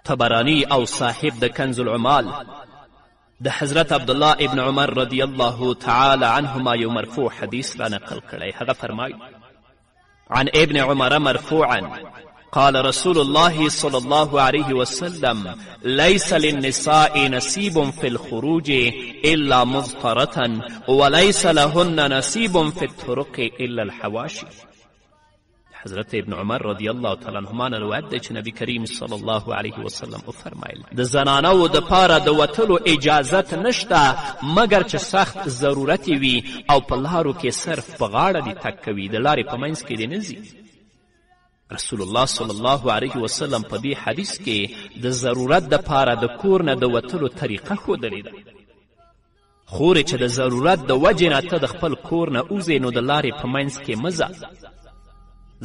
طبرانی او صاحب د کنز العمال د حضرت عبدالله ابن عمر رضی الله تعالی عنهما یو مرفوع حدیث را نقل کړی. هغه فرمایي عن ابن عمر مرفوعا قال رسول الله صلى الله عليه وسلم ليس للنساء نصيب في الخروج إلا مضطرة وليس لهن نصيب في الطرق إلا الحواشي. حضرت ابن عمر رضی الله تعالی عنهما نه روایت دی چې نبی کریم صلی الله علیه وسلم وفرمایل د زنانو د پاره د وتلو اجازت نشته مګر چې سخت ضرورت وي او په لارو کې صرف په غاړه دې تګ کوي، د لارې په منځ کې دې نه ځي. رسول الله صلی الله علیه وسلم په دې حدیث کې د ضرورت د پاره د کور نه د وتلو طریقه ښودلې ده. خورې چې د ضرورت د وجې نه ته د خپل کور نه وځې نو د لارې په منځ کې مه ځه،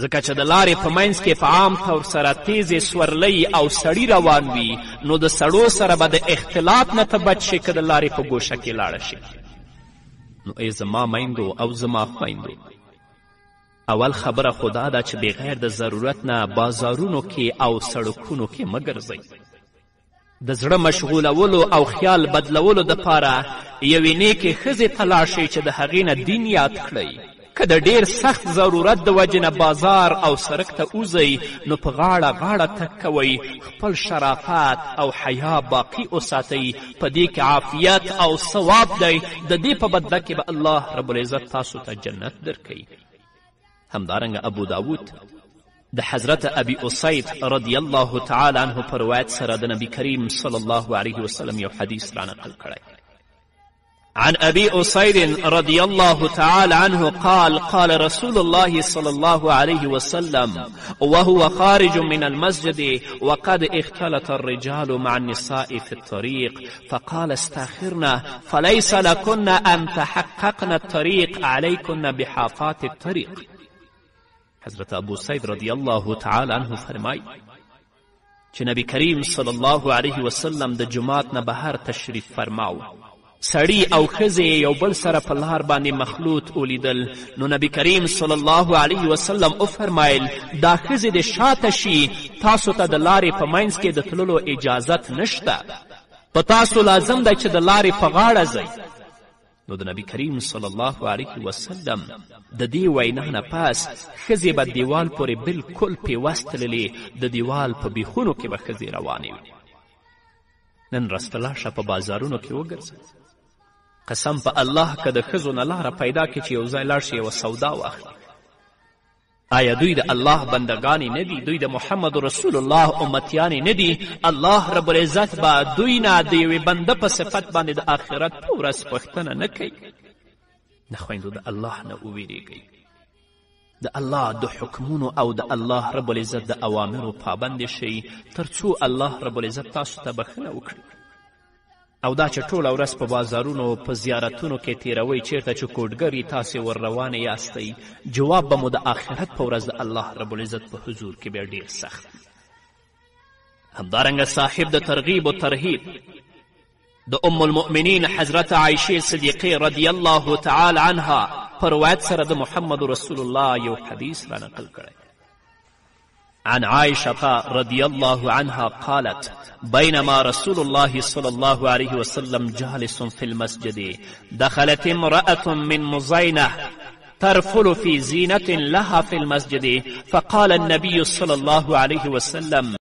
ځکه چې د لارې په منځ کې په عام طور سره تیزې سورلۍ او سړي روان وي نو د سړو سره به د اختلاط نه ته بچ شي که د لارې په ګوشه کې لاړه شي. نو ای زما میندو او زما خویندو، اول خبره خو دا ده چې بغیر د ضرورت نه بازارونو کې او سړکونو کې مه ګرځئ. د زړه مشغولولو او خیال بدلولو دپاره یوې نیکې ښځې ته لاړ شئ چې د هغې نه دین یاد کړئ. که د ډیر سخت ضرورت د وجې نه بازار او سړک ته وځئ نو په غاړه غاړه تګ کوئ، خپل شرافت او حیا باقي وساتئ. په دې کې عافیت او ثواب دی، د دې په بدله کې به الله رب العزت تاسو ته جنت درکوي. همدارنګه ابو داود د حضرت ابي اسید رضی الله تعالی عنه په روایت سره د نبی کریم صلی الله علیه وسلم یو حدیث را نقل کړی. عن أبي أسيد رضي الله تعالى عنه قال قال رسول الله صلى الله عليه وسلم وهو خارج من المسجد وقد اختلط الرجال مع النساء في الطريق فقال استاخرنا فليس لكن أن تحققن الطريق عليكن بحافات الطريق. حضرت ابو سید رضی الله تعالی عنه فرمای چې نبی کریم صلی الله علیه وسلم د جماعت نه بهر تشریف فرماو. سړی او ښځې یو بل سره په لار باندې مخلوط ولیدل نو نبی کریم صلی الله علیه وسلم وفرمایل دا ښځې د شاته شي، تاسو ته د لارې په منځ کې د تللو اجازت نشته، په تاسو لازم دی چې د لارې په غاړه ځئ. نو د نبی کریم صلی الله علیه وسلم د دې وینا نه پس ښځې به دیوال پورې بلکل پیوستللې، د دیوال په بیخونو کې به ښځې روانې وي. نن رستلاشه په بازارونو کې وګرځئ، قسم په الله که د ښځو نه لاره پیدا کړي چې یو ځای لاړ شي یوه سودا واخلي. آیا دوی د الله بندگانی نه دي؟ دوی د محمد رسول الله امتیانی نه دي؟ الله رب العزت به دوی نه د یوې بنده په صفت باندې د آخرت په ورځ پوښتنه نه کوي؟ نه خویندو، د الله نه وویرېږئ، د الله د حکمونو او د الله رب العزت د اوامرو پابند شئ تر څو الله رب العزت تاسو ته بخښنه وکړي. او دا چې ټوله ورځ په بازارونو په زیارتونو کې تیروئ چیرته چې کوډګري تاسې ور روانې یاستئ، جواب به مو د آخرت په ورځ د الله رب العزت په حضور کې بیا ډېر سخت. همدارنګه صاحب د ترغیب و ترهیب د ام المؤمنین حضرت عایشې صدیقې رضی الله تعالی عنها په روایت سره د محمد رسول الله یو حدیث را نقل کړی. عن عائشة رضي الله عنها قالت بينما رسول الله صلى الله عليه وسلم جالس في المسجد دخلت امرأة من مزينة ترفل في زينة لها في المسجد فقال النبي صلى الله عليه وسلم